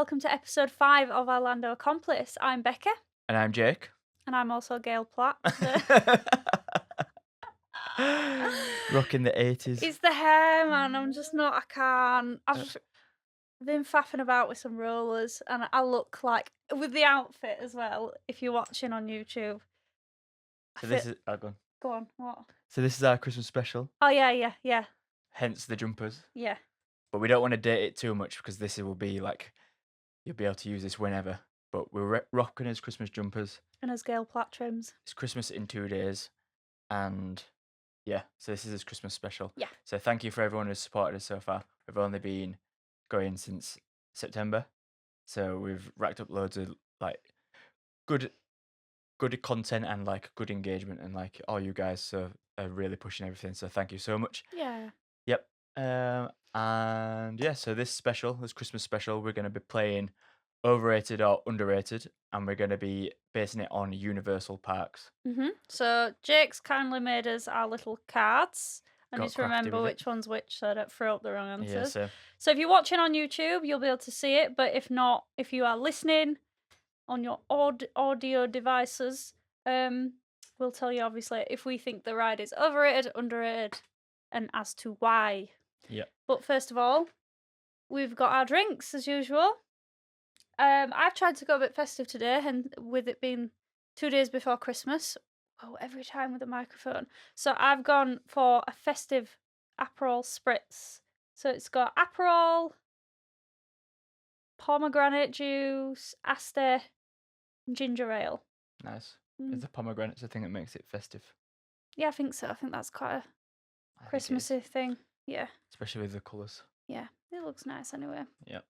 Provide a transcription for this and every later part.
welcome to episode 5 of Orlando Accomplice. I'm Becca. And I'm Jake. And I'm also Gail Platt. Rocking the 80s. It's the hair, man. I can't. I've been faffing about with some rollers and I look like, with the outfit as well, if you're watching on YouTube. So this is... Oh, go on. Go on, what? So this is our Christmas special. Oh, yeah. Hence the jumpers. Yeah. But we don't want to date it too much because this will be like... You'll be able to use this whenever. But we're rocking as Christmas jumpers. And as Gail Platt trims. It's Christmas in 2 days. And yeah, so this is his Christmas special. Yeah. So thank you for everyone who's supported us so far. We've only been going since September. So we've racked up loads of like good content and like good engagement, and like all you guys are really pushing everything. So thank you so much. Yeah. Yep. And yeah, so this Christmas special, we're going to be playing Overrated or Underrated, and we're going to be basing it on Universal parks. So Jake's kindly made us our little cards. I Got need to crafty remember with it. which one's which so I don't throw up the wrong answers. Yeah, So if you're watching on YouTube, you'll be able to see it. But if not, if you are listening on your audio devices, we'll tell you obviously if we think the ride is overrated, underrated, and as to why. Yep. But first of all, we've got our drinks as usual. I've tried to go a bit festive today, and with it being 2 days before Christmas, every time with a microphone. So I've gone for a festive Aperol spritz. So it's got Aperol, pomegranate juice, Aster, and ginger ale. Nice. Is the pomegranate's the thing that makes it festive? Yeah, I think so. I think that's quite a Christmassy thing. Yeah. Especially with the colours. Yeah, it looks nice anyway. Yep.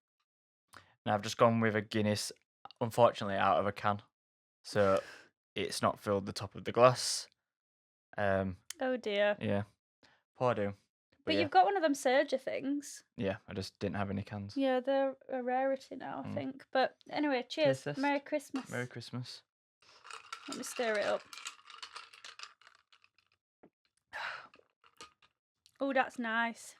Now I've just gone with a Guinness, unfortunately out of a can. So it's not filled the top of the glass. Oh dear. Yeah. Poor do. But yeah. you've got one of them Surger things. Yeah, I just didn't have any cans. Yeah, they're a rarity now, I think. But anyway, cheers. Taste test. Merry Christmas. Merry Christmas. Let me stir it up. Oh, that's nice.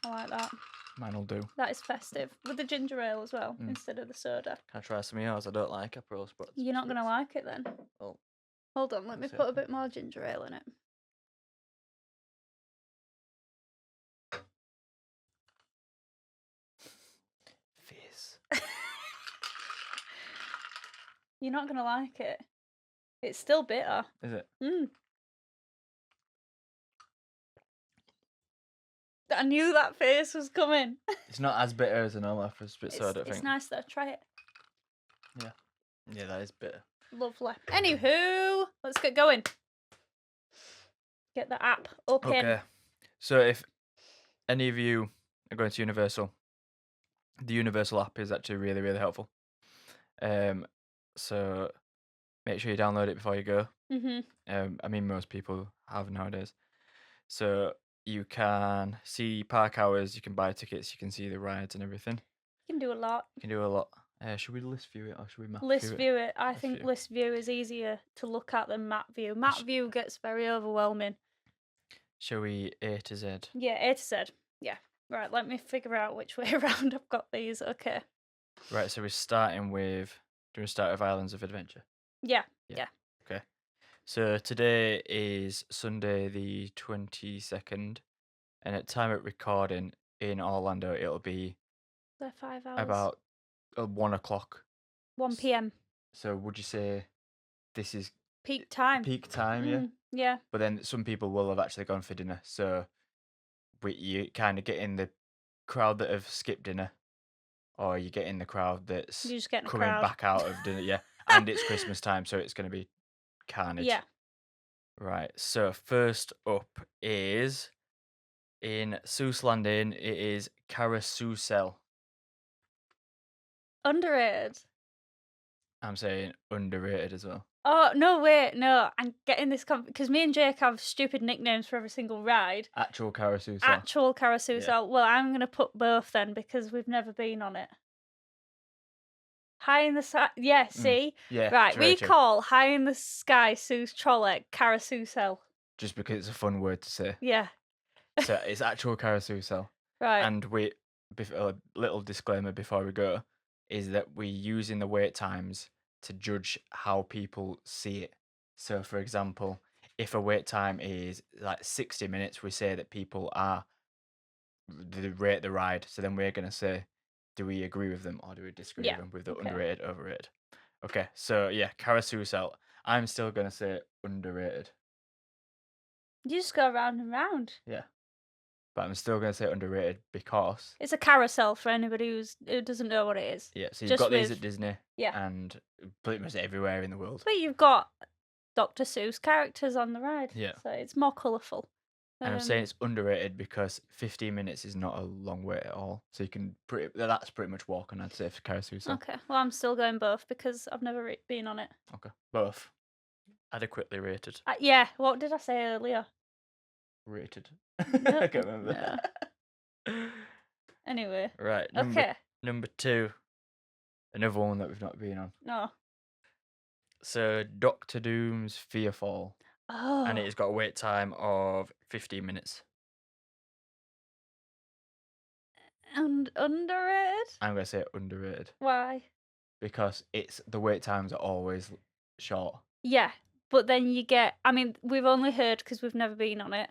I like that. Mine'll do. That is festive. With the ginger ale as well, instead of the soda. Can I try some of yours? I don't like Aperol Spritz. You're not going to like it then? Oh. Hold on, let me put a bit more ginger ale in it. Fizz. You're not going to like it. It's still bitter. Is it? I knew that face was coming. It's not as bitter as a normal Aperol Spritz, so I don't think. It's nice though. Try it. Yeah. Yeah, that is bitter. Lovely. Anywho, let's get going. Get the app open. Okay. So if any of you are going to Universal, the Universal app is actually really, really helpful. So make sure you download it before you go. I mean, most people have nowadays. So you can see park hours, you can buy tickets, you can see the rides and everything. You can do a lot. You can do a lot. Should we list view it or should we map list view view it? I think list view is easier to look at than map view. Map view gets very overwhelming. Shall we A to Z? Yeah, A to Z. Yeah. Right, let me figure out which way around I've got these. Okay. Right, so we're starting with... Do we start with Islands of Adventure? Yeah. Okay. So today is Sunday the 22nd, and at time of recording in Orlando, it'll be... They're 5 hours. About 1 o'clock. 1 p.m. So would you say this is... Peak time. Peak time, yeah? Yeah. But then some people will have actually gone for dinner, so you kind of get in the crowd that have skipped dinner, or you get in the crowd that's coming back out of dinner, yeah. And it's Christmas time, so it's going to be carnage. Yeah. Right, so first up is in Seuss Landing, it is Carousel. Underrated. I'm saying underrated as well. Oh, no, wait, no. I'm getting this because me and Jake have stupid nicknames for every single ride. Actual Carousel. Actual Carousel. Yeah. Well, I'm going to put both then because we've never been on it. High in the sky. Yeah, see? Yeah. Right, we call High in the Sky Seuss Trolley Carousel. Just because it's a fun word to say. Yeah. So it's actual Carousel. Right. And a little disclaimer before we go. is that we're using the wait times to judge how people see it. So, for example, if a wait time is like 60 minutes, we say that people they rate the ride. So then we're going to say, do we agree with them or do we disagree with Yeah. them with the Okay. underrated, overrated? Okay, so yeah, carousel. I'm still going to say underrated. You just go round and round. Yeah. But I'm still going to say underrated because, It's a carousel for anybody who doesn't know what it is. yeah, so you've Just got these with- at Disney Yeah. and pretty much everywhere in the world. But you've got Dr. Seuss characters on the ride. Yeah. So it's more colourful. And I'm saying it's underrated because 15 minutes is not a long wait at all. So you can that's pretty much walking, I'd say, for carousel. Okay. Well, I'm still going both because I've never been on it. Okay. Both. Adequately rated. Yeah. What did I say earlier? Rated. No, I can't remember. Anyway. Right. Number 2. Another one that we've not been on. No. So Doctor Doom's Fearfall. Oh. And it's got a wait time of 15 minutes. And underrated? I'm going to say underrated. Why? Because the wait times are always short. Yeah. But then you get, I mean, we've only heard because we've never been on it,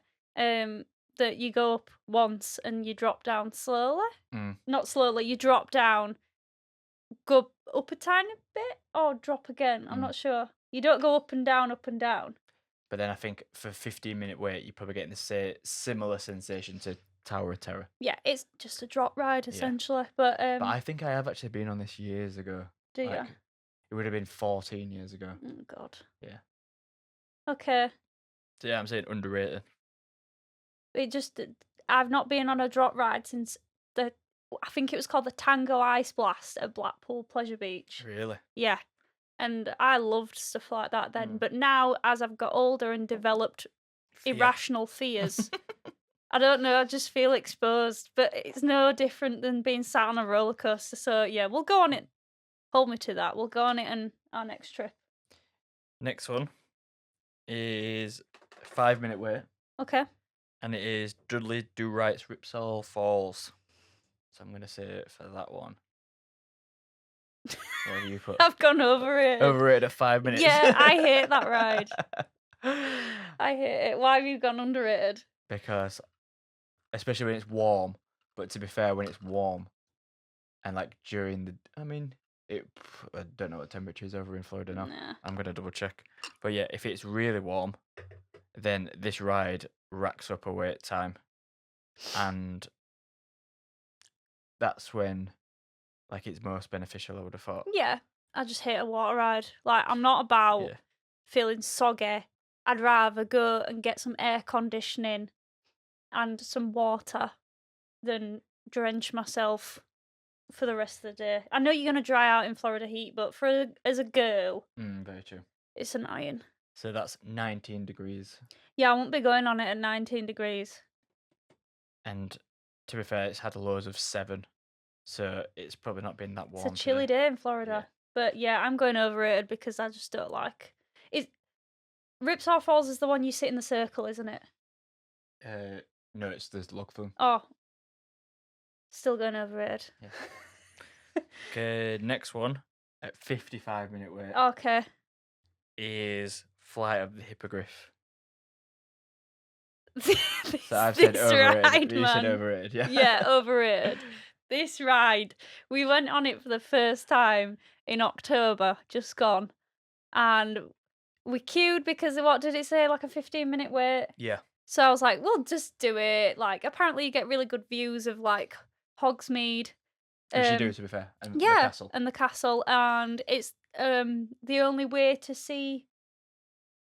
that you go up once and you drop down slowly. Not slowly, you drop down, go up a tiny bit or drop again. I'm not sure. You don't go up and down, up and down. But then I think for 15-minute wait, you're probably getting the similar sensation to Tower of Terror. Yeah, it's just a drop ride essentially. But I think I have actually been on this years ago. Do you? It would have been 14 years ago. Oh God. Yeah. Okay. So yeah, I'm saying underrated. I've not been on a drop ride since I think it was called the Tango Ice Blast at Blackpool Pleasure Beach. Really? Yeah. And I loved stuff like that then. But now, as I've got older and developed irrational fears, I don't know, I just feel exposed. But it's no different than being sat on a roller coaster. So yeah, we'll go on it. Hold me to that. We'll go on it on our next trip. Next one is 5-minute wait. Okay. And it is Dudley Do Right's Ripsaw Falls. So I'm going to say it for that one. What have you put? I've gone overrated. Overrated at 5 minutes. Yeah, I hate that ride. I hate it. Why have you gone underrated? Because, especially when it's warm, but to be fair, when it's warm, and like during I don't know what temperature is over in Florida now. Nah. I'm going to double check. But yeah, if it's really warm, then this ride racks up a wait time. And that's when it's most beneficial, I would have thought. Yeah, I just hate a water ride. Like, I'm not about feeling soggy. I'd rather go and get some air conditioning and some water than drench myself for the rest of the day. I know you're going to dry out in Florida heat, but as a girl, Very true. it's annoying. So that's 19 degrees. Yeah, I won't be going on it at 19 degrees. And to be fair, it's had lows of 7. So it's probably not been that warm. It's a chilly day in Florida. But yeah, I'm going overrated because I just don't like it. Ripsaw Falls is the one you sit in the circle, isn't it? No, it's the log flume. Oh. Still going overrated. Yeah. Okay, next one at 55-minute wait. Okay. Is Flight of the Hippogriff. So I've said overrated. Ride, you said overrated, yeah. Yeah, overrated. This ride, we went on it for the first time in October, just gone. And we queued because what did it say? Like a 15-minute wait? Yeah. So I was like, we'll just do it. Like, apparently you get really good views of like Hogsmeade. Which you do, to be fair. And yeah, the castle. And the castle. And it's the only way to see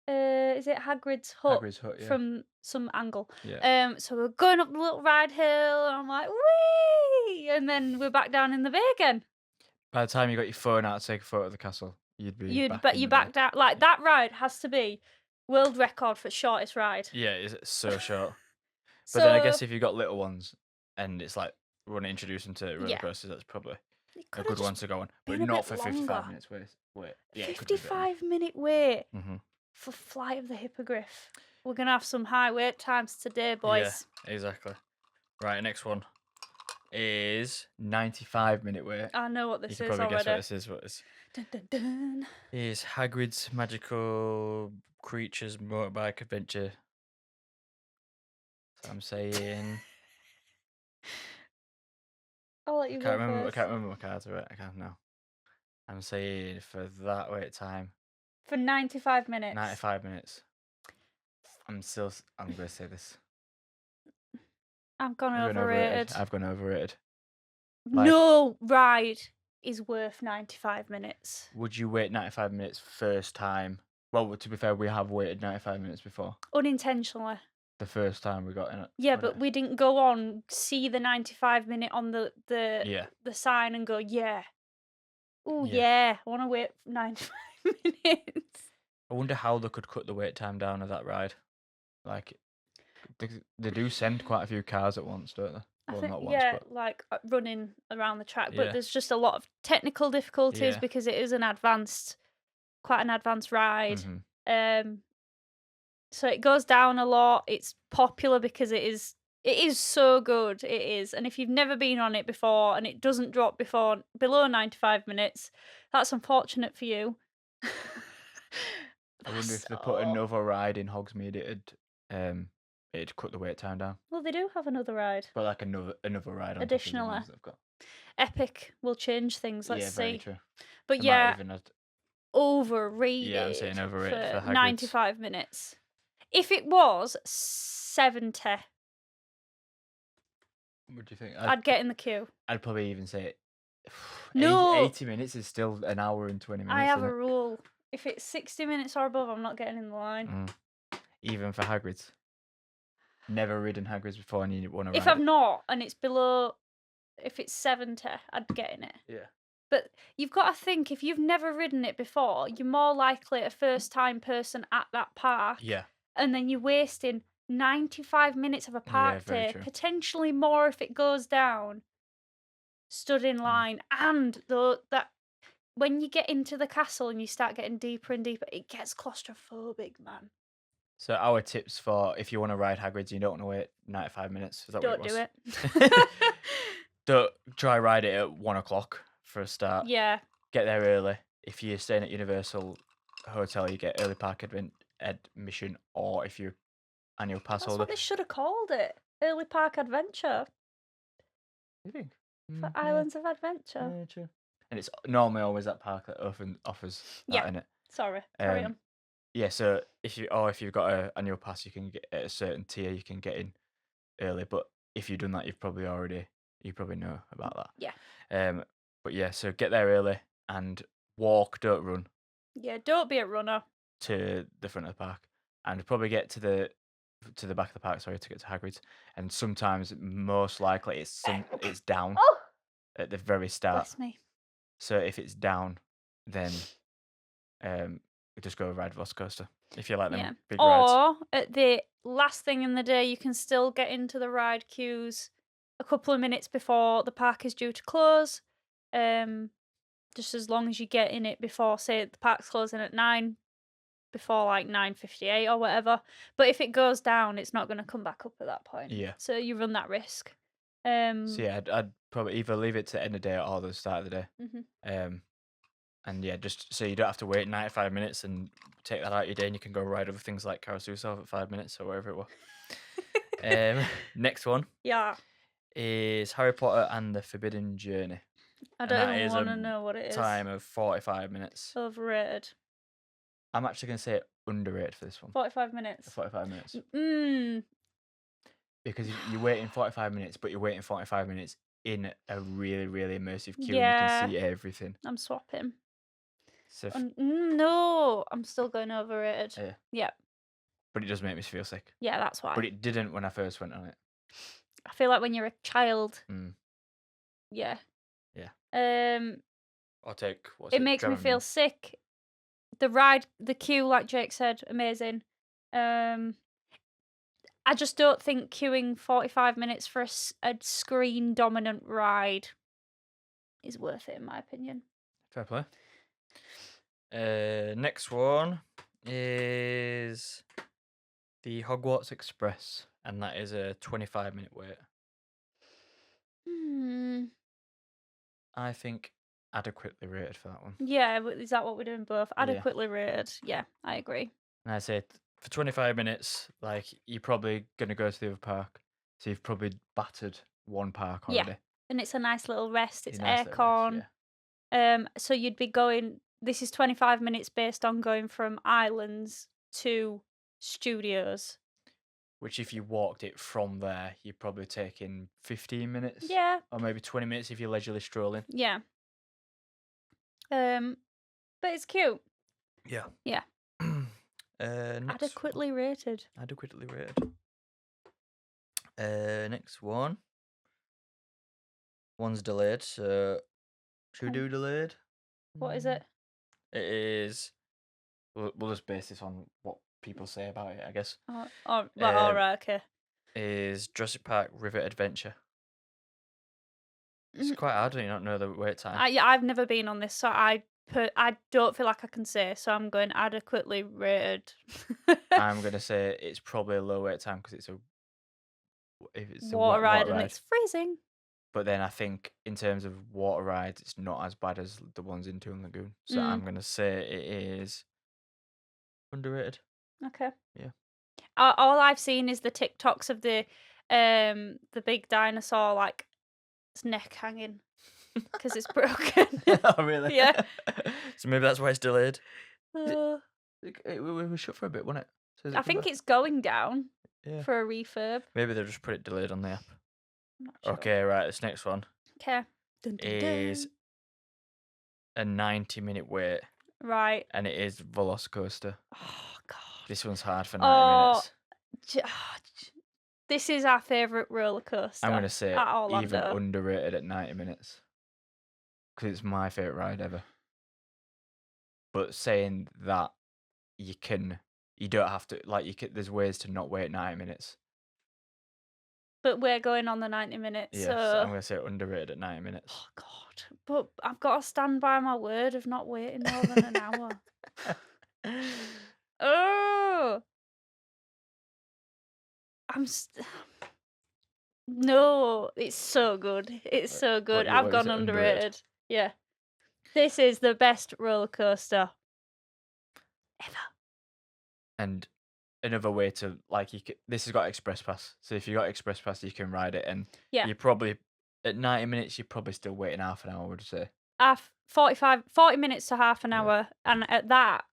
is it Hagrid's hut? Hagrid's hut, yeah. From some angle. Yeah. So we're going up the little ride hill, and I'm like, whee! And then we're back down in the bay again. By the time you got your phone out to take a photo of the castle, you'd be back down. Like, that ride has to be world record for shortest ride. Yeah, it's so short. But then I guess if you've got little ones and it's like we want to introduce them to roller coasters, that's probably a good one to go on. But not for 55 minutes wait. Yeah, 55-minute wait Mm-hmm. for Flight of the Hippogriff. We're going to have some high wait times today, boys. Yeah, exactly. Right, next one. is 95-minute wait. I know what You this can is probably guess what already. this is. What this Dun, dun, dun. is Hagrid's Magical Creatures Motorbike Adventure. So I'm saying I'll let you go I first. can't remember my cards. Right, I can't now. I'm saying for that wait time, For 95 minutes. 95 minutes. I'm gonna say this. I've gone I'm going overrated. I've gone overrated. No ride is worth 95 minutes. Would you wait 95 minutes first time? Well, to be fair, we have waited 95 minutes before. Unintentionally. The first time we got in it. Yeah, but we didn't go on, see the 95-minute on the sign and go, yeah. Oh, yeah, I want to wait 95 minutes. I wonder how they could cut the wait time down of that ride. Like, they do send quite a few cars at once, don't they? Well, not once, but like running around the track. Yeah. But there's just a lot of technical difficulties Yeah. because it is quite an advanced ride. Mhm. So it goes down a lot. It's popular because it is so good. It is. And if you've never been on it before and it doesn't drop below 95 minutes, that's unfortunate for you. I wonder if they put another ride in Hogsmeade, it'd cut the wait time down. Well, they do have another ride. But like another ride on Additionally. top of the ones they've got. Epic will change things. Let's see. Very true. But They might even overrated. Yeah, I'm saying overrated for Hagrid's. 95 minutes. If it was 70, What do you think? I'd get in the queue. I'd probably even say No. 80 minutes is still an hour and 20 minutes. I have a rule. If it's 60 minutes or above, I'm not getting in the line. Even for Hagrid's. Never ridden Hagrid's before and you want to ride If I've not, and it's below, if it's 70, I'd get in it. Yeah. But you've got to think, if you've never ridden it before, you're more likely a first-time person at that park. Yeah. And then you're wasting 95 minutes of a park very day, true. potentially more if it goes down, stood in line. And that when you get into the castle and you start getting deeper and deeper, it gets claustrophobic, man. So our tips for if you want to ride Hagrid's, you don't want to wait 95 minutes. Is that Don't what do it it. Don't try ride it at 1 o'clock for a start. Yeah. Get there early. If you're staying at Universal Hotel, you get early park admission, or if you're annual pass That's holder. what they should have called it. Early Park Adventure. You think? For Islands of Adventure. Yeah, true. And it's normally always that park that often offers that in it. Sorry, carry on. Yeah, so if you've got an annual pass, you can get at a certain tier, you can get in early. But if you've done that, you probably know about that. Yeah. But yeah, so get there early and walk, don't run. Yeah, don't be a runner. To the front of the park, and probably get to the back of the park. Sorry, to get to Hagrid's. And sometimes, most likely, it's down at the very start. Bless me. So if it's down, then just go ride Velocicoaster if you like them big rides. Or at the last thing in the day, you can still get into the ride queues a couple of minutes before the park is due to close. Just as long as you get in it before, say, the park's closing at 9, before like 9:58 or whatever. But if it goes down, it's not going to come back up at that point. Yeah. So you run that risk. So yeah, I'd probably either leave it to the end of the day or the start of the day. And yeah, just so you don't have to wait 95 minutes and take that out of your day, and you can go ride other things like Carousel at 5 minutes or wherever it was. Next one. Yeah. Is Harry Potter and the Forbidden Journey. I don't even want to know what it is. Time of 45 minutes. Overrated. I'm actually going to say underrated for this one. 45 minutes. 45 minutes. Because you're waiting 45 minutes, but you're waiting 45 minutes in a really, really immersive queue, and you can see everything. I'm swapping. So no, I'm still going overrated. Yeah. But it does make me feel sick. Yeah, that's why. But it didn't when I first went on it. I feel like when you're a child. Yeah. I'll take it makes me feel sick. The queue, like Jake said, amazing. I just don't think queuing 45 minutes for a screen dominant ride is worth it, in my opinion. Fair play. Next one is the Hogwarts Express, and that is a 25-minute wait. I think adequately rated for that one. Yeah, is that what we're doing both? Yeah. Adequately rated. Yeah, I agree. And I say for 25 minutes, like you're probably gonna go to the other park, so you've probably battered one park Yeah. already. And it's a nice little rest. It's Nice little rest, aircon. So you'd be going. This is 25 minutes based on going from islands to studios. Which, if you walked it from there, you're probably taking 15 minutes. Yeah. Or maybe 20 minutes if you're leisurely strolling. Yeah. But it's cute. Yeah. Yeah. Next Adequately rated. Adequately rated. Next one. One's delayed, so should we do delayed? What is it? It is. We'll just base this on what people say about it, I guess. All right, okay. Is Jurassic Park River Adventure. It's quite hard when you don't know the wait time. I've never been on this, so I don't feel like I can say. So I'm going adequately rated. I'm gonna say it's probably a low wait time because it's a water ride and it's freezing. But then I think in terms of water rides, it's not as bad as the ones in Toon Lagoon. So I'm gonna say it is underrated. Okay. Yeah. All I've seen is the TikToks of the big dinosaur like its neck hanging because it's broken. Oh really? Yeah. So maybe that's why it's delayed. Uh, We were shut for a bit, wasn't it? I think it's going down Yeah. for a refurb. Maybe they just put it delayed on the app. I'm not sure. Okay, right. This next one Okay. is a 90-minute wait, Right. and it is Velocicoaster. Oh God. This one's hard for 90 minutes. This is our favourite roller coaster. I'm gonna say at Orlando. even underrated at 90 minutes because it's my favorite ride ever. But saying that, you don't have to there's ways to not wait 90 minutes. But we're going on the 90 minutes. Yes, so... I'm gonna say underrated at 90 minutes. Oh God! But I've got to stand by my word of not waiting more than an hour. Oh, no! It's so good. It's so good. I've gone underrated. Yeah, this is the best roller coaster ever. And another way to this has got express pass. So if you got express pass, you can ride it, and Yeah. you probably at 90 minutes, you're probably still waiting half an hour. I would say. 40 minutes to half an hour, and at that,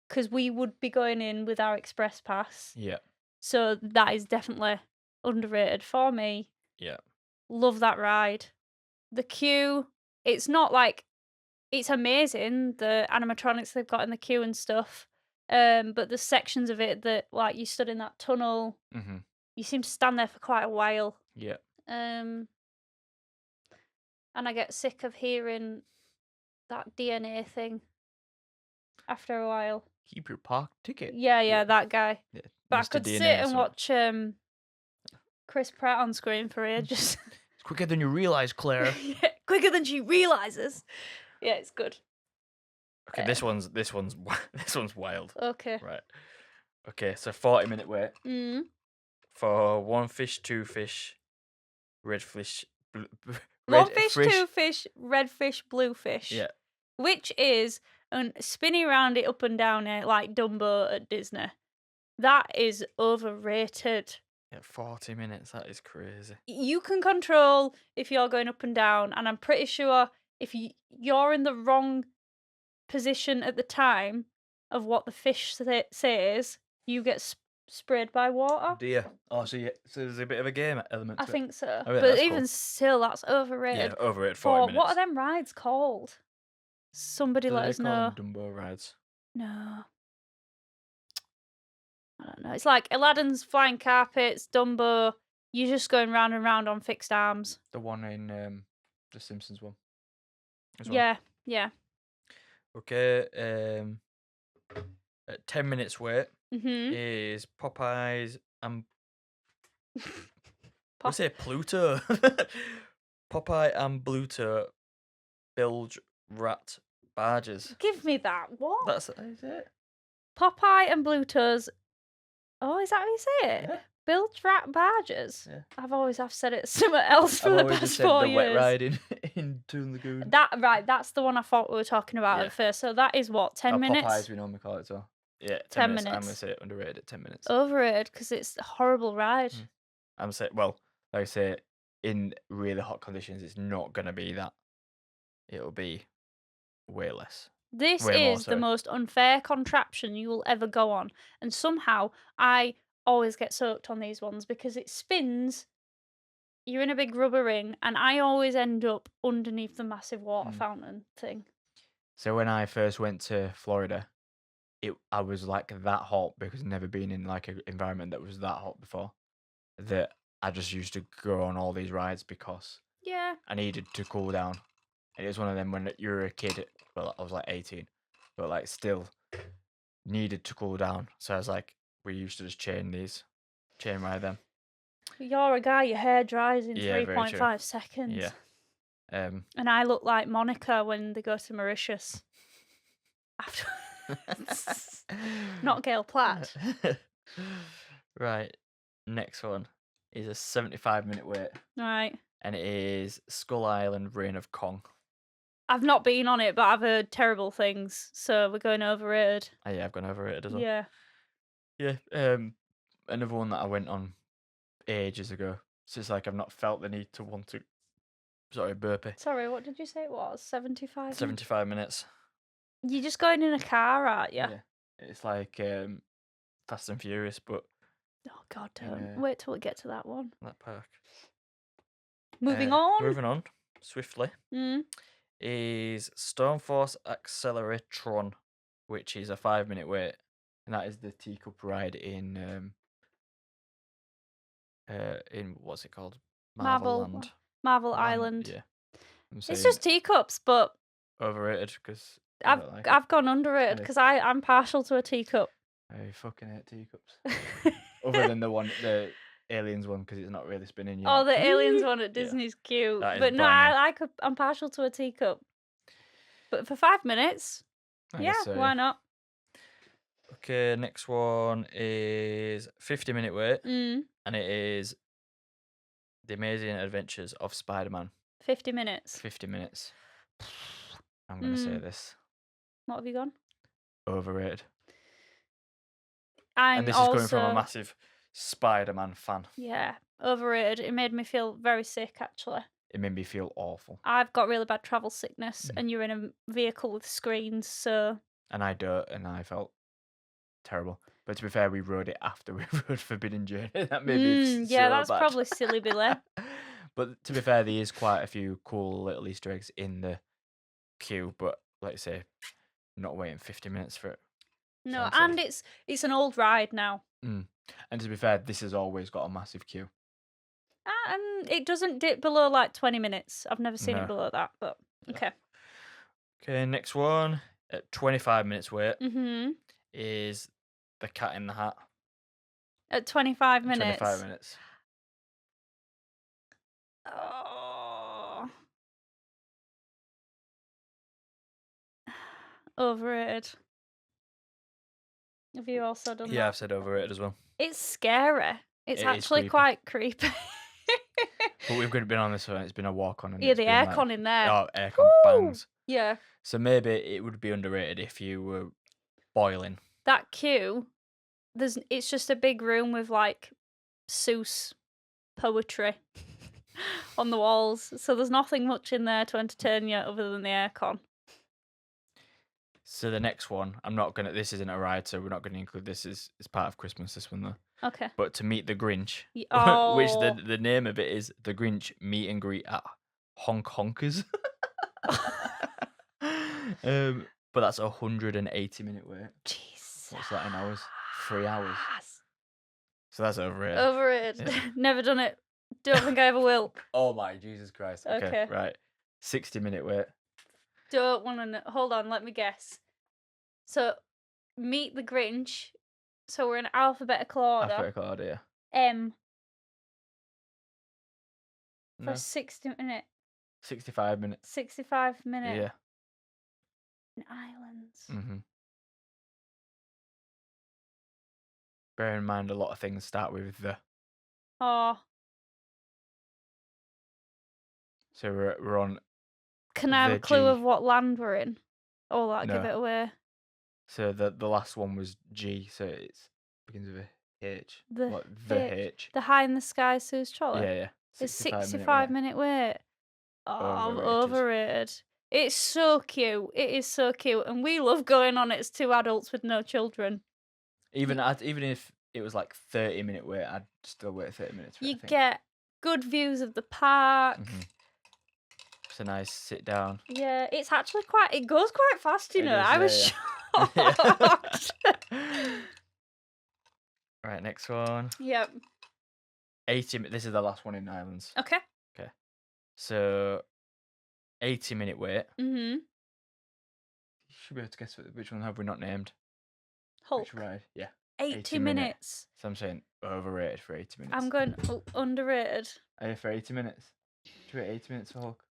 because we would be going in with our express pass. Yeah. So that is definitely underrated for me. Yeah. Love that ride. The queue, it's not like it's amazing, the animatronics they've got in the queue and stuff. But the sections of it that like you stood in that tunnel, you seem to stand there for quite a while. Yeah. And I get sick of hearing that DNA thing after a while. Keep your park ticket. Yeah, that guy. Yeah. But Mr. I could DNA sit and watch Chris Pratt on screen for ages. It's quicker than you realise, Claire. Yeah, quicker than she realizes. Yeah, it's good. Okay, this one's wild. Okay. Right. Okay, so 40-minute wait Mm. for one fish, two fish, red fish, One fish, two fish, red fish, blue fish. Yeah. Which is spinning around it up and down it like Dumbo at Disney. That is overrated. Yeah, 40 minutes. That is crazy. You can control if you're going up and down, and I'm pretty sure if you're in the wrong position at the time of what the fish says, you get sprayed by water. Dear. Oh, so there's a bit of a game element to I think so. Oh, yeah, but that's even cool. still, that's overrated. Yeah, overrated 40 minutes. What are them rides called? Somebody let us know. Dumbo rides. No. I don't know. It's like Aladdin's Flying Carpets, Dumbo. You're just going round and round on fixed arms. The one in the Simpsons one. As well. Yeah. Okay. At 10 minutes wait Mm-hmm. is Popeyes and I say Pluto. Popeye and Bluto bilge rat barges. Give me that. What? That's it. Popeye and Bluto's. Oh, is that how you say it? Yeah. build barges? Yeah. I've always have said it somewhere else for I've the always past just said 4 the years. wet ride in Toon Lagoon. That's the one I thought we were talking about Yeah. at first. So that is what, 10 minutes? Popeyes, we normally call it as well. Yeah, 10 minutes. I'm going to minutes. say underrated at 10 minutes. Overrated because it's a horrible ride. I'm saying, well, like I say, in really hot conditions, it's not going to be that. It'll be way less. This Way more, is the sorry. most unfair contraption you will ever go on. And somehow I always get soaked on these ones because it spins. You're in a big rubber ring, and I always end up underneath the massive water fountain thing. So when I first went to Florida, I was like that hot because I'd never been in like an environment that was that hot before. That I just used to go on all these rides because Yeah. I needed to cool down. And it was one of them when you're a kid. Well, I was like 18, but like still needed to cool down. So I was like, we used to just chain ride them. You're a guy, your hair dries in Yeah, very true. 3.5 seconds. Yeah. And I look like Monica when they go to Mauritius. After not Gail Platt. Right. Next one is a 75-minute wait. Right. And it is Skull Island Reign of Kong. I've not been on it, but I've heard terrible things, so we're going overrated. Oh, yeah, I've gone overrated as well. Yeah. Yeah. Another one that I went on ages ago. So it's like I've not felt the need to want to. Sorry, burpee. Sorry, what did you say it was? 75? 75 minutes. You're just going in a car, aren't you? Yeah. It's like Fast and Furious, but Oh, God, don't. Wait till we get to that one. that park. Moving on. Moving on swiftly. Mm. Is Stormforce Acceleratron, which is a 5-minute wait, and that is the teacup ride in what's it called? Marvel Island. Yeah, It's just teacups, but overrated because I've gone underrated because I'm partial to a teacup. I fucking hate teacups. Other than the Aliens one because it's not really spinning. Oh, the Aliens one at Disney's cute, but no, I'm partial to a teacup. But for 5 minutes, why not? Okay, next one is 50-minute wait, Mm. and it is The Amazing Adventures of Spider-Man. 50 minutes. 50 minutes. I'm going to say this. What have you gone? Overrated. And this is coming from a massive Spider-Man fan. Yeah, overrated. It made me feel very sick, actually. It made me feel awful. I've got really bad travel sickness, and you're in a vehicle with screens, so... And I don't, and I felt terrible. But to be fair, we rode it after we rode Forbidden Journey. That made me so yeah, that's bad. probably silly, Billy. But to be fair, there is quite a few cool little Easter eggs in the queue. But let's say, not waiting 50 minutes for it. No, and it's an old ride now. And to be fair, this has always got a massive queue. And it doesn't dip below like 20 minutes. I've never seen it below that, but okay. Okay, next one at 25 minutes wait Mm-hmm. is The Cat in the Hat. At 25 minutes. 25 minutes. Oh. Overrated. Have you also done that? Yeah, I've said overrated as well. It's scary. It's actually creepy. quite creepy. But we've been on this one. It's been a walk on. And Yeah, the aircon in there. Oh, aircon bangs. Yeah. So maybe it would be underrated if you were boiling. That queue, it's just a big room with like Seuss poetry on the walls. So there's nothing much in there to entertain you other than the aircon. So the next one, this isn't a ride, so we're not going to include this as part of Christmas, this one though. Okay. But To Meet the Grinch, Oh. which the name of it is The Grinch Meet and Greet at Honk Honkers. But that's a 180-minute wait. Jesus. What's that in hours? 3 hours. So that's overrated. Overrated. Yeah. Never done it. Don't think I ever will. Oh my Jesus Christ. Okay. Right. 60-minute wait. Don't want to know. Hold on, let me guess. So, Meet the Grinch. So we're in alphabetical order. Alphabetical order, yeah. M. No. For 60 minutes. 65 minutes. 65 minutes. Yeah. In islands. Mm-hmm. Bear in mind, a lot of things start with the. Oh, So we're on can I have a the clue G. of what land we're in? Or will that give No. it away? So the last one was G. So it's begins with a H. The What the H. H? The High in the Sky Sue's Trolley. Yeah. It's 65-minute 65-minute wait. Oh, Overrated. overrated. It's so cute. It is so cute, and we love going on it as two adults with no children. Even if it was like 30-minute wait, I'd still wait 30 minutes for it, You I think. get good views of the park. It's a nice sit down. Yeah, it's actually it goes quite fast, you It know. is, I was shocked. Right, next one. Yep. 80. This is the last one in Islands. Okay. So 80-minute wait. Mm-hmm. You should be able to guess which one have we not named. Hulk. Which ride? Yeah. 80 minutes. So I'm saying overrated for 80 minutes. I'm going underrated. Are you for 80 minutes? Do you wait 80 minutes for Hulk?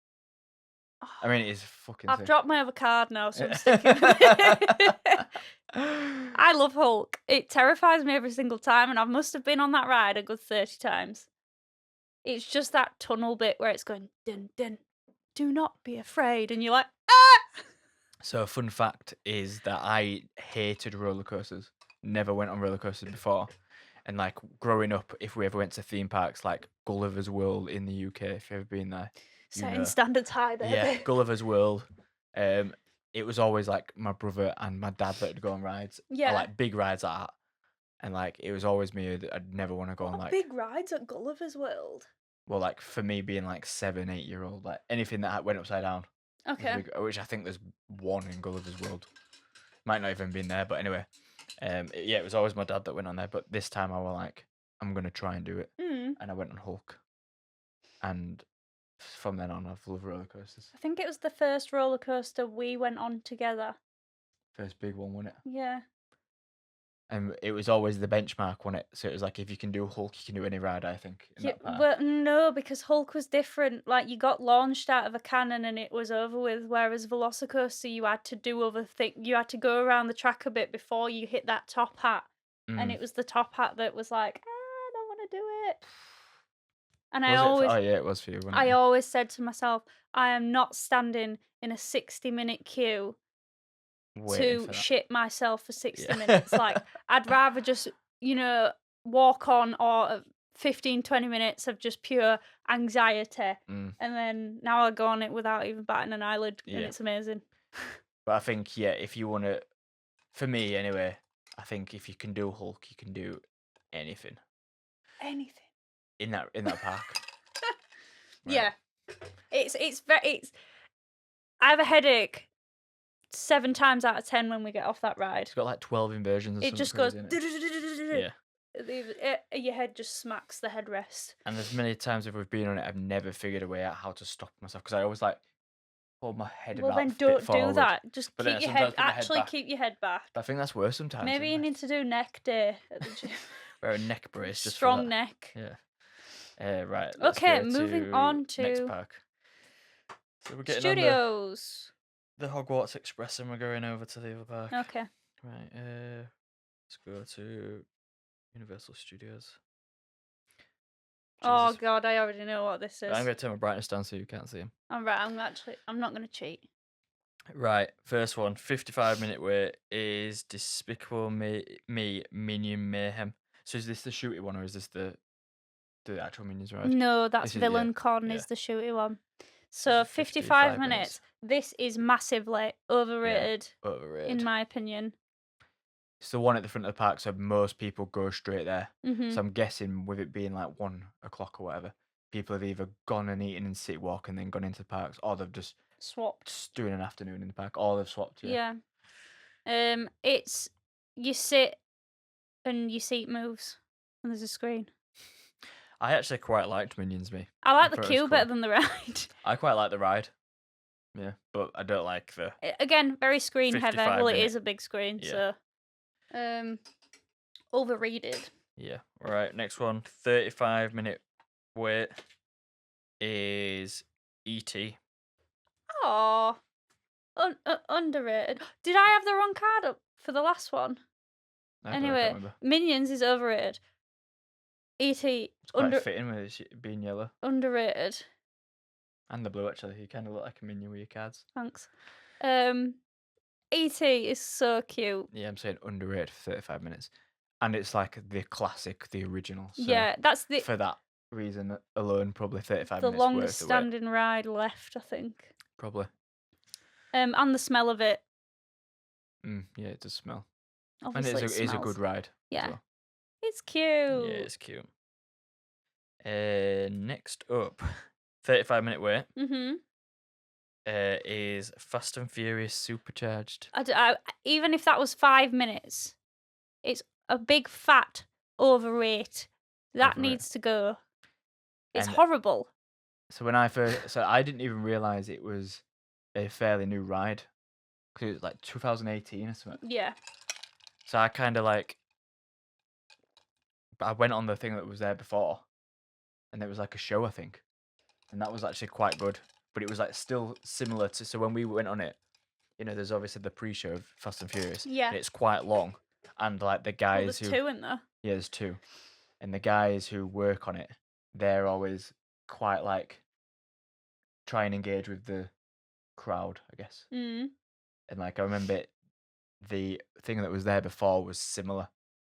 I mean, it is fucking I've sick. dropped my other card now, so I'm sticking with it. I love Hulk. It terrifies me every single time, and I must have been on that ride a good 30 times. It's just that tunnel bit where it's going, dun, dun, do not be afraid, and you're like, ah! So a fun fact is that I hated roller coasters. Never went on roller coasters before. And like growing up, if we ever went to theme parks like Gulliver's World in the UK, if you've ever been there. Setting standards high there. Yeah, babe. Gulliver's World. It was always like my brother and my dad that would go on rides. Yeah. Or, like big rides like that. And like it was always me that I'd never want to go on What like big rides at Gulliver's World. well, like for me being like 7, 8-year-old, like anything that went upside down. Okay. Which I think there's one in Gulliver's World. Might not even been there, but anyway. It was always my dad that went on there, but this time I was like, I'm gonna try and do it. And I went on Hulk. And from then on I've loved roller coasters. I think it was the first roller coaster we went on together. First big one, wasn't it? Yeah. And it was always the benchmark, wasn't it? So it was like if you can do Hulk, you can do any ride, I think. In that park. Well, no, because Hulk was different. Like, you got launched out of a cannon and it was over with, whereas Velocicoaster, you had to do other things. You had to go around the track a bit before you hit that top hat. And it was the top hat that was like, I don't want to do it. And it was for you, wasn't it? I always said to myself, I am not standing in a 60-minute queue Waiting for to that. shit myself for 60 Yeah. minutes. Like, I'd rather just, walk on or 15, 20 minutes of just pure anxiety. And then now I go on it without even batting an eyelid, and it's amazing. But I think, if you want to, for me anyway, I think if you can do Hulk, you can do anything. Anything. In that park. Right. Yeah. It's I have a headache 7 times out of 10 when we get off that ride. It's got like 12 inversions. It just goes. Yeah. Your head just smacks the headrest. And there's many times if we've been on it, I've never figured a way out how to stop myself because I always like hold my head. Well, then don't do that. Just keep your head. Actually, keep your head back. But I think that's worse sometimes. Maybe you need to do neck day at the gym. Wear a neck brace. Just strong for that. neck. Yeah. Right. Let's Okay, go moving on to next park. So we're getting studios. On the Hogwarts Express, and we're going over to the other park. Okay. Right. Let's go to Universal Studios. Oh Jesus. God, I already know what this is. I'm going to turn my brightness down so you can't see him. All right, I'm not going to cheat. Right, first one, 55-minute wait is Despicable Me Minion Mayhem. So is this the shooty one or is this the actual Minions ride? No, that's Villain Con is the shooty one. So 55 minutes. This is massively overrated. Yeah, overrated. In my opinion. It's the one at the front of the park, so most people go straight there. Mm-hmm. So I'm guessing with it being like 1 o'clock or whatever, people have either gone and eaten in City Walk and then gone into the parks, or they've just swapped doing an afternoon in the park, or they've swapped. Yeah. It's you sit and your seat moves and there's a screen. I actually quite liked Minions. I like the queue better than the ride. I quite like the ride. Yeah, but I don't like the. Again, very screen heavy. Well, it is a big screen, yeah. So. Overrated. Yeah. All right. Next one. 35-minute wait is E.T. Oh, underrated. Did I have the wrong card up for the last one? Anyway, Minions is overrated. E.T. It's quite fitting with it being yellow. Underrated. And the blue, actually. You kind of look like a minion with your cards. Thanks. E.T. is so cute. Yeah, I'm saying underrated for 35 minutes. And it's like the classic, the original. So Yeah, that's for that reason alone, probably 35 the minutes longest worth of wait. standing ride left, I think. Probably. And the smell of it. Yeah, it does smell. Obviously, and it it is a smells. good ride. Yeah. Well. It's cute. Yeah, it's cute. Next up, 35-minute wait. Is Fast and Furious Supercharged. Even if that was 5 minutes, it's a big fat overrate. That needs to go. It's horrible. So when I didn't even realise it was a fairly new ride. Because it was like 2018 or something. Yeah. So I kind of like... I went on the thing that was there before. And it was like a show, I think. And that was actually quite good. But it was like still similar to... So when we went on it, you know, there's obviously the pre-show of Fast and Furious. Yeah. And it's quite long. And like the guys there's 2 in there. Yeah, there's 2. And the guys who work on it, they're always quite like... try and engage with the crowd, I guess. And like I remember the thing that was there before was similar.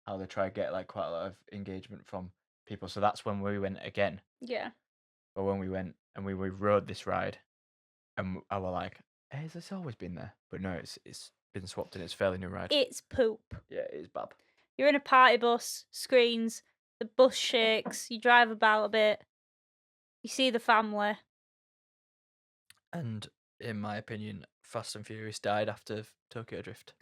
How they try to get like quite a lot of engagement from people. So that's when we went again. Yeah. But when we went and we rode this ride, and I were like, "Hey, has this always been there?" But no, it's been swapped and it's a fairly new ride. It's poop. Yeah, it is bad. You're in a party bus, screens, the bus shakes, you drive about a bit, you see the family. And in my opinion, Fast and Furious died after Tokyo Drift.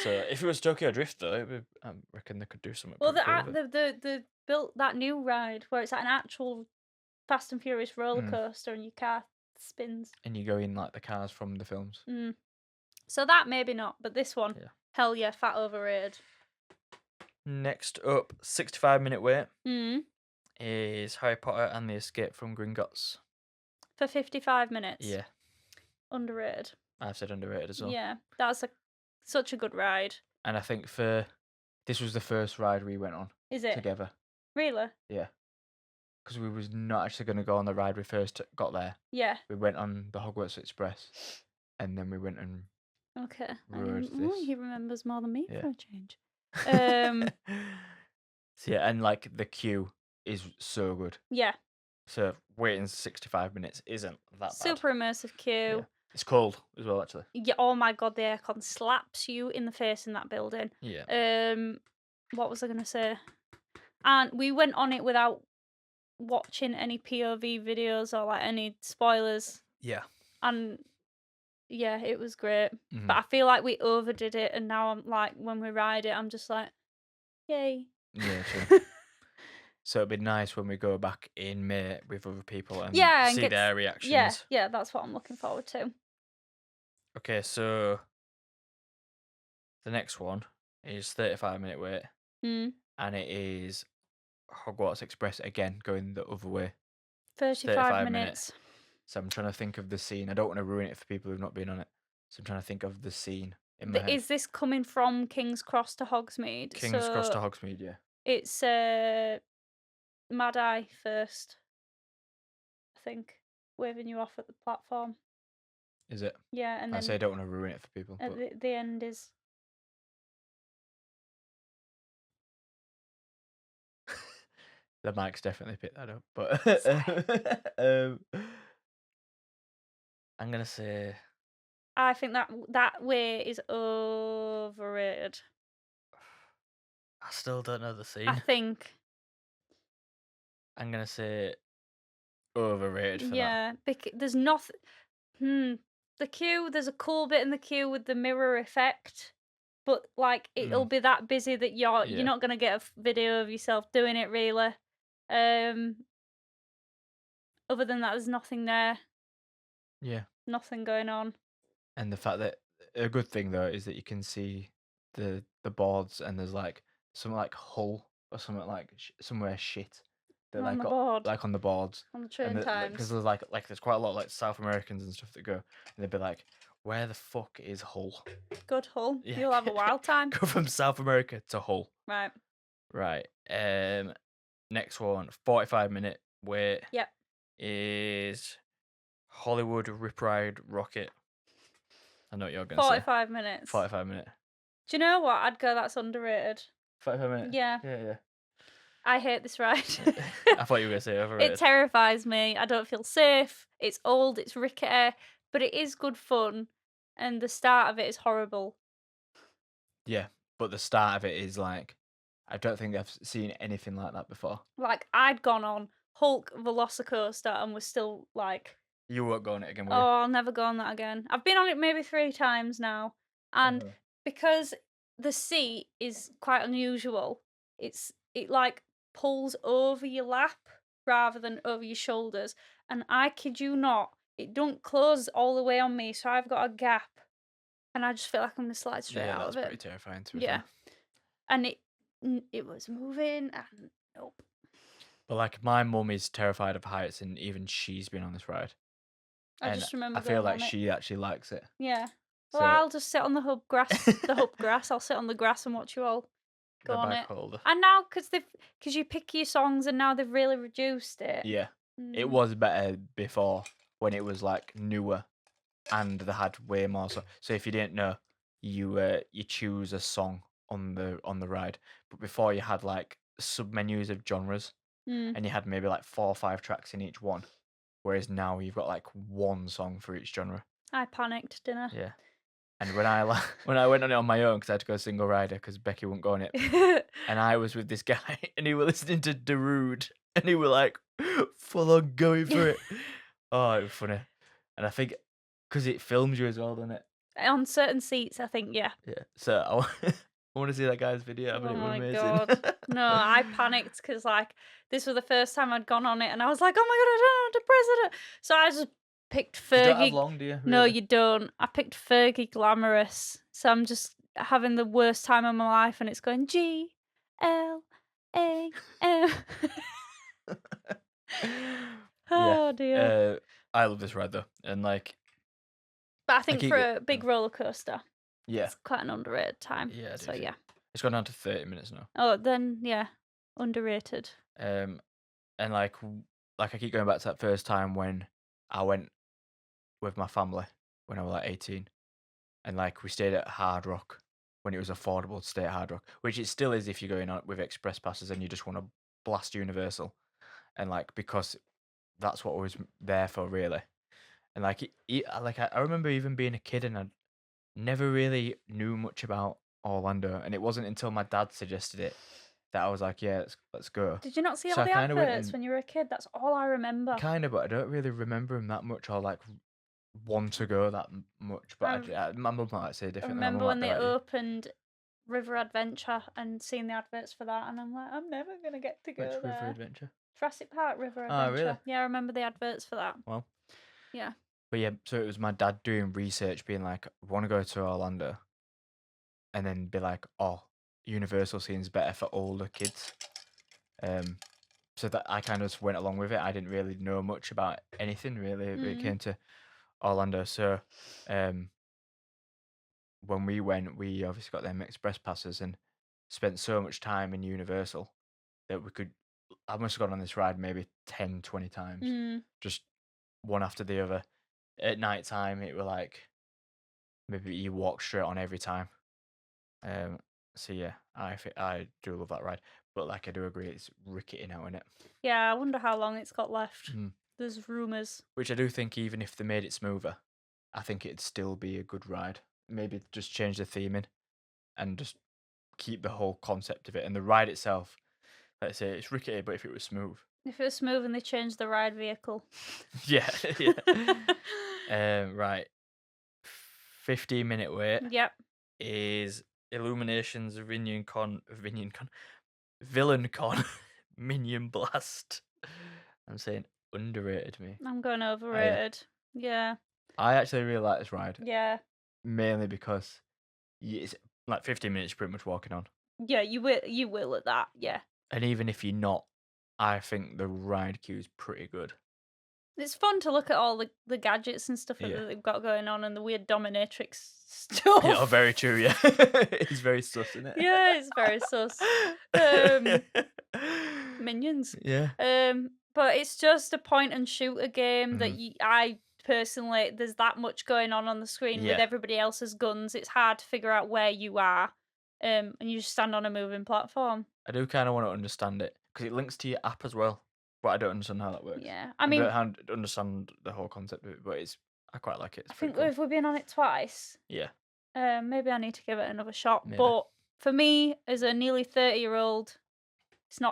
So if it was Tokyo Drift, though, I reckon they could do something. Well, cool they built that new ride where it's like an actual Fast and Furious roller coaster, and your car spins. And you go in like the cars from the films. So that maybe not, but this one, hell yeah, fat overrated. Next up, 65-minute wait is Harry Potter and the Escape from Gringotts. For 55 minutes? Yeah. Underrated. I've said underrated as well. Yeah, that's such a good ride. And I think this was the first ride we went on. Is it? Together. Really? Yeah. Because we was not actually going to go on the ride we first got there. Yeah. We went on the Hogwarts Express. And then we went and rode this. He remembers more than me for a change. So yeah, and like the queue is so good. Yeah. So waiting 65 minutes isn't that bad. Super immersive queue. Yeah. It's cold as well, actually. Yeah. Oh my god, the aircon slaps you in the face in that building. Yeah. What was I gonna say? And we went on it without watching any POV videos or like any spoilers. Yeah. And yeah, it was great. But I feel like we overdid it, and now I'm like, when we ride it, I'm just like, yay. Yeah, true. So it'd be nice when we go back in May with other people and see their reactions. Yeah, that's what I'm looking forward to. Okay, so the next one is 35-minute wait. And it is Hogwarts Express again, going the other way. 35 minutes. So I'm trying to think of the scene. I don't want to ruin it for people who've not been on it. So I'm trying to think of the scene in my head. Is this coming from King's Cross to Hogsmeade? King's Cross to Hogsmeade, yeah. It's Mad Eye first, I think, waving you off at the platform. Is it? Yeah, and then I say I don't want to ruin it for people. At the end is... The mic's definitely picked that up, but I'm gonna say I think that way is overrated. I still don't know the scene. I think I'm gonna say overrated for that. Yeah, there's nothing. The queue. There's a cool bit in the queue with the mirror effect, but like it'll be that busy that you're not gonna get a video of yourself doing it really. Other than that, there's nothing there. Yeah. Nothing going on. And the fact that a good thing though is that you can see the boards, and there's like some like Hull or something like somewhere shit. On the board. Like on the boards. On the train times. Because there's like there's quite a lot of like South Americans and stuff that go, and they'd be like, "Where the fuck is Hull?" Good Hull. Yeah. You'll have a wild time. Go from South America to Hull. Right. Right. next one, 45-minute wait, Yep. is Hollywood Rip Ride Rocket. I know what you're going to say. 45 minutes. 45-minute. Do you know what? I'd go that's underrated. 45-minute? Yeah. Yeah. I hate this ride. I thought you were going to say overrated. It terrifies me. I don't feel safe. It's old, it's rickety, but it is good fun. And the start of it is horrible. Yeah, but the start of it is like, I don't think I've seen anything like that before. Like, I'd gone on Hulk Velocicoaster and was still like, You won't go on it again, will oh, you? I'll never go on that again. I've been on it maybe 3 times now. And because the seat is quite unusual, it like pulls over your lap rather than over your shoulders. And I kid you not, it don't close all the way on me, so I've got a gap. And I just feel like I'm gonna slide straight out that's of it. pretty terrifying to be Yeah. fair. And it was moving and nope. But like, my mum is terrified of heights, and even she's been on this ride. I And just remember I feel going like on it. she actually likes it. Yeah. Well, So I'll just sit on the hub grass. I'll sit on the grass and watch you all go the on bag it. holder. And now, because you pick your songs, and now they've really reduced it. Yeah. It Mm. was better before, when it was like newer and they had way more. So if you didn't know, you choose a song on the ride. But before, you had like sub-menus of genres, Mm. and you had maybe like 4 or 5 tracks in each one. Whereas now you've got like one song for each genre. I panicked, didn't Yeah. And when I went on it on my own, because I had to go single rider because Becky wouldn't go on it, I? and I was with this guy, and he was listening to Darude, and he were like full on going for it. Oh, it was funny. And I think because it films you as well, doesn't it? On certain seats, I think, yeah. Yeah. So I want to see that guy's video. I bet Oh it was my amazing. God. No, I panicked because like this was the first time I'd gone on it, and I was like, oh my God, I don't know how to press it. So I just picked You don't Fergie. have long, do you? No, really? you don't. I picked Fergie Glamorous. So I'm just having the worst time of my life, and it's going GLAM. Oh dear. I love this ride though, and like, But I think keep for it- a big roller coaster, yeah, it's quite an underrated time. Yeah, I do So too. yeah. it's gone down to 30 minutes now. Oh, then yeah, underrated. And like I keep going back to that first time when I went with my family when I was like 18, and like we stayed at Hard Rock when it was affordable to stay at Hard Rock, which it still is if you're going on with express passes and you just want to blast Universal, and like, because that's what I was there for really. And like I remember even being a kid, and I never really knew much about Orlando, and it wasn't until my dad suggested it that I was like, yeah, let's go. Did you not see So all I the kinda went adverts and- when you were a kid? That's all I remember. Kind of, but I don't really remember him that much, or like want to go that much. But my mum might say I differently. remember when they opened River Adventure and seeing the adverts for that, and I'm like, I'm never gonna get to go Which there. River Adventure? Jurassic Park River Oh, Adventure. really? Yeah, I remember the adverts for that. Well, Yeah. but yeah, so it was my dad doing research, being like, want to go to Orlando, and then be like, oh, Universal seems better for older kids. So that I kind of just went along with it. I didn't really know much about anything really when it came to Orlando. So when we went, we obviously got them express passes and spent so much time in Universal that I must have gone on this ride maybe 10, 20 times, just one after the other. At night time, it were like maybe you walk straight on every time. So yeah, I do love that ride, but like I do agree, it's rickety now, isn't it? Yeah, I wonder how long it's got left. Mm. There's rumours. Which I do think, even if they made it smoother, I think it'd still be a good ride. Maybe just change the theming and just keep the whole concept of it. And the ride itself, let's say it's rickety, but if it was smooth. If it was smooth and they changed the ride vehicle. Yeah. Right. 15-minute wait Yep. is Illuminations Villain Con Minion Blast. I'm saying underrated me. I'm going overrated. Yeah. I actually really like this ride, Yeah. mainly because it's like 15 minutes pretty much walking on. Yeah, you will at that, yeah. And even if you're not, I think the ride queue is pretty good. It's fun to look at all the gadgets and stuff Yeah. that they've got going on, and the weird dominatrix stuff. Yeah, oh, very true, yeah. It's very sus, isn't it? Yeah, it's very sus. Minions. Yeah. But it's just a point and shooter game that Mhm. I personally, there's that much going on the screen with Yeah. everybody else's guns. It's hard to figure out where you are. And you just stand on a moving platform. I do kind of want to understand it because it links to your app as well, but I don't understand how that works. Yeah. I I mean, don't understand the whole concept of it, but I quite like it. It's I pretty think cool. we've been on it twice. Yeah. Maybe I need to give it another shot. Maybe. But for me, as a nearly 30-year-old,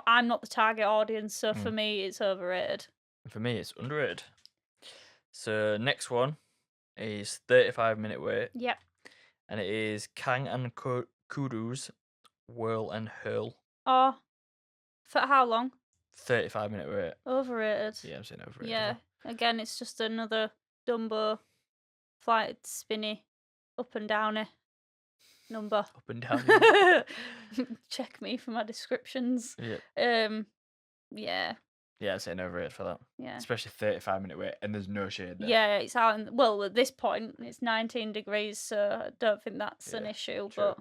I'm not the target audience, so for me it's overrated. And for me, it's underrated. So next one is 35-minute wait, Yep. and it is Kang and Kudu's Whirl and Hurl. Oh, for how long? 35-minute wait. Overrated. Yeah, I'm saying overrated. Yeah. Again, it's just another Dumbo flight spinny up and downy number. Up and down. Check me for my descriptions. Yeah. Yeah. Yeah, I'm saying overrated for that. Yeah. Especially 35-minute wait, and there's no shade there. Yeah, it's out at this point it's 19 degrees, so I don't think that's an issue, true. but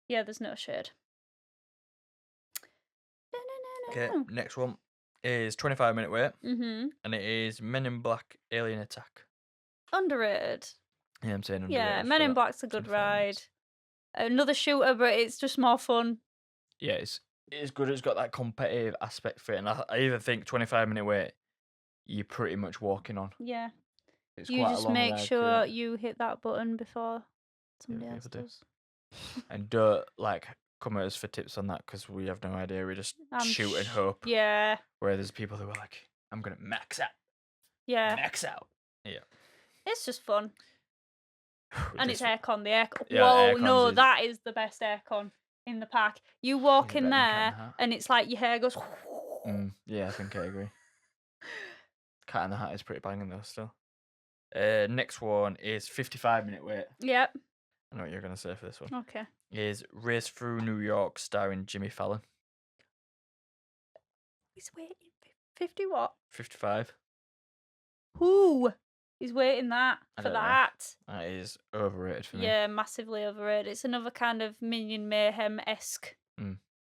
yeah, there's no shade. Okay, next one is 25-minute wait, Mm-hmm. and it is Men in Black Alien Attack. Underrated. Yeah, I'm saying underrated. Yeah, Men in Black's a good ride. Another shooter, but it's just more fun. Yeah, it's good. It's got that competitive aspect for it, and I even think 25-minute wait, you're pretty much walking on. Yeah. It's You quite just a long make ride sure too. you hit that button before somebody else people do. does. And don't come at us for tips on that because we have no idea. We just shoot and hope. Yeah. Where there's people who are like, I'm gonna max out. Yeah. Max out. Yeah. It's just fun. And it's aircon. The aircon. Yeah, Whoa, the no, aircon's that is the best aircon in the park. You walk in better than Cat in there, the Hat. and it's like your hair goes. Yeah, I think I agree. Cat in the Hat is pretty banging though still. Next one is 55-minute wait. Yep. I know what you're gonna say for this one. Okay. Is Race Through New York starring Jimmy Fallon. He's waiting 50 what? 55. Who? He's waiting that I for don't know. that. That is overrated for me. Yeah, massively overrated. It's another kind of Minion Mayhem-esque.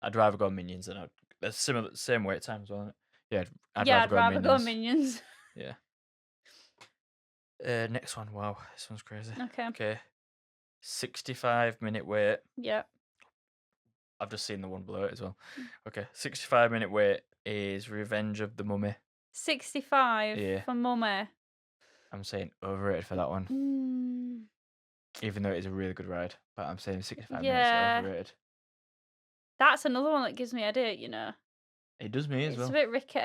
I'd rather go Minions than there's same wait time as well, isn't it? Yeah, I'd rather go Minions. Yeah. Next one. Wow, this one's crazy. Okay. 65-minute wait. Yep. I've just seen the one below it as well. Okay, 65-minute wait is Revenge of the Mummy. 65 for Mummy. I'm saying overrated for that one. Even though it is a really good ride, but I'm saying 65 minutes is overrated. That's another one that gives me a headache, you know. It does me as well. It's a bit rickety.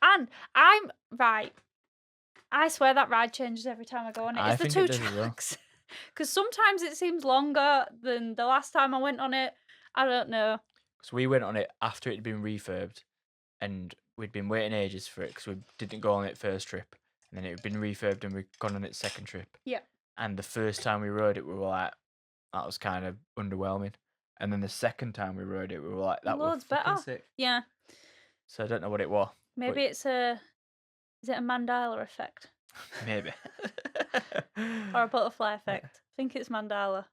And I'm right. I swear that ride changes every time I go on it. It's the two tracks. Because sometimes it seems longer than the last time I went on it. I don't know. So we went on it after it had been refurbed, and we'd been waiting ages for it because we didn't go on it first trip, and then it had been refurbed and we'd gone on it second trip. Yeah. And the first time we rode it, we were like, that was kind of underwhelming. And then the second time we rode it, we were like, that was better. Sick. Yeah. So I don't know what it was. Maybe it's is it a Mandela effect? Maybe. Or a butterfly effect. I think it's Mandela.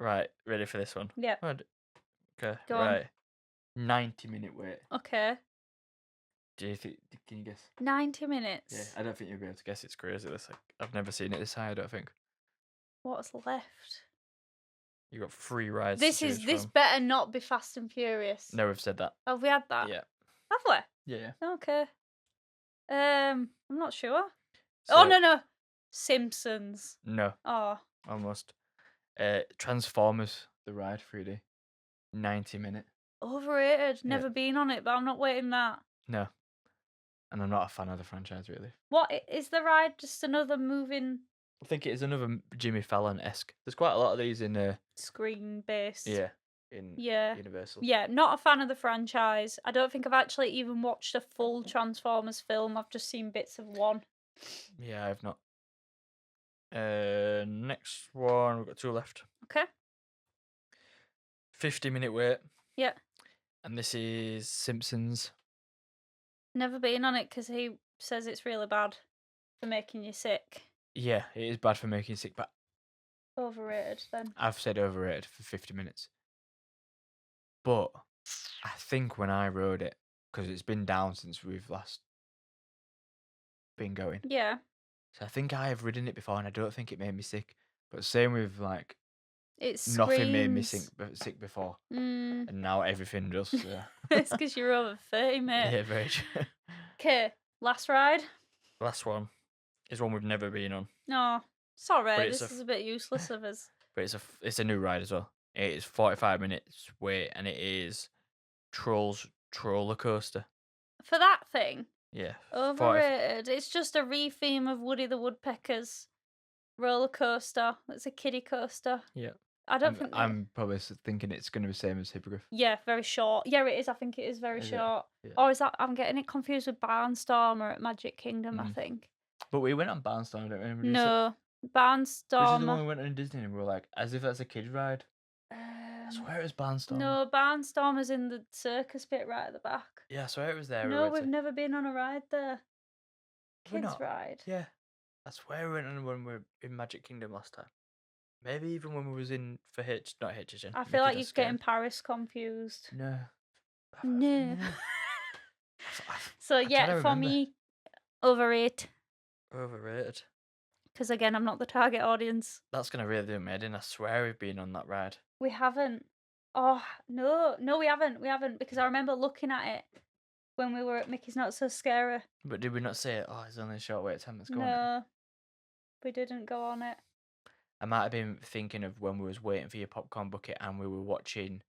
Right, ready for this one? Yeah. Okay, Go right. 90-minute wait. Okay. Do you think? Can you guess? 90 minutes. Yeah, I don't think you'll be able to guess. It's crazy. I've never seen it this high. I don't think. What's left? You got 3 rides. This better not be Fast and Furious. No, we've said that. Have we had that? Yeah. Have we? Yeah. Okay. I'm not sure. So, no. Simpsons. No. Oh. Almost. Transformers, the ride, 3D. 90-minute. Overrated. Never been on it, but I'm not waiting that. No. And I'm not a fan of the franchise, really. What is the ride? Just another moving? I think it is another Jimmy Fallon-esque. There's quite a lot of these in screen-based. Yeah. In Universal. Yeah, not a fan of the franchise. I don't think I've actually even watched a full Transformers film. I've just seen bits of one. Yeah, I've not. Next one, we've got 2 left. Okay. 50-minute wait. Yeah. And this is Simpsons. Never been on it because he says it's really bad for making you sick. Yeah, it is bad for making you sick, but overrated then. I've said overrated for 50 minutes. But I think when I rode it, because it's been down since we've last been going. Yeah. So I think I have ridden it before, and I don't think it made me sick. But same with like It nothing made me screams. sick before, Mm. and now everything does. So. It's because you're over 30, mate. Yeah, very true. Okay, last ride. Last one is one we've never been on, No, sorry, But it's this a is a bit useless of us. but it's a new ride as well. It is 45 minutes wait, and it is Trolls Roller Coaster. For that thing, Yeah, 40 overrated. It's just a re-theme of Woody the Woodpecker's roller coaster. It's a kiddie coaster. Yeah, I don't think. I'm probably thinking it's going to be the same as Hippogriff. Yeah, very short. Yeah, it is. I think it is very Is it? short. Yeah. Or is that? I'm getting it confused with Barnstormer at Magic Kingdom. I think. But we went on Barnstormer, didn't we? And we No, Which is the one Barnstormer. we went on in Disney, and we were like, as if that's a kid ride. I swear it was Barnstormer. No, Barnstormer's in the circus bit right at the back. Yeah, I swear it was there. No, we've never been on a ride there. We're Kids not? ride. Yeah, I swear we went on when we were in Magic Kingdom last time. Maybe even when we was in for not Hitchin. I feel like you're getting Paris confused. No. No. So I yeah, can't for remember. me, overrated. Overrated. Because again, I'm not the target audience. That's gonna really do me head in. I swear we've been on that ride. We haven't. Oh no, we haven't. We haven't because I remember looking at it when we were at Mickey's Not So Scary. But did we not say it? Oh, it's only a short wait time. Let's go on it. No, we didn't go on it. I might have been thinking of when we was waiting for your popcorn bucket and we were watching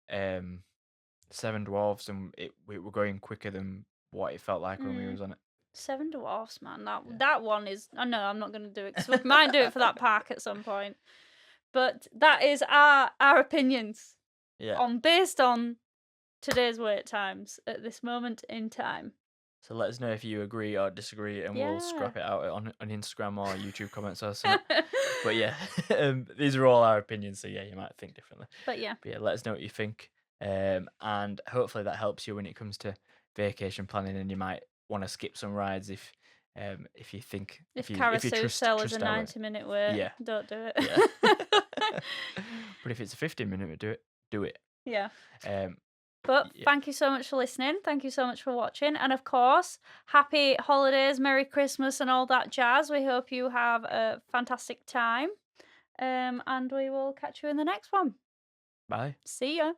Seven Dwarfs, and we were going quicker than what it felt like when we was on it. Seven Dwarfs, man. That one is. Oh no, I'm not going to do it because we might do it for that park at some point. But that is our opinions. Yeah. Based on today's wait times at this moment in time. So let us know if you agree or disagree, and we'll scrap it out on Instagram or YouTube comments or something. But yeah, these are all our opinions, so yeah, you might think differently. But yeah, let us know what you think, and hopefully that helps you when it comes to vacation planning, and you might want to skip some rides if you think if you Carousel trust is a our 90-minute wait, Yeah. don't do it. Yeah. But if it's a 15-minute, do it. Yeah. But thank you so much for listening. Thank you so much for watching. And of course, happy holidays, Merry Christmas, and all that jazz. We hope you have a fantastic time. And we will catch you in the next one. Bye. See ya.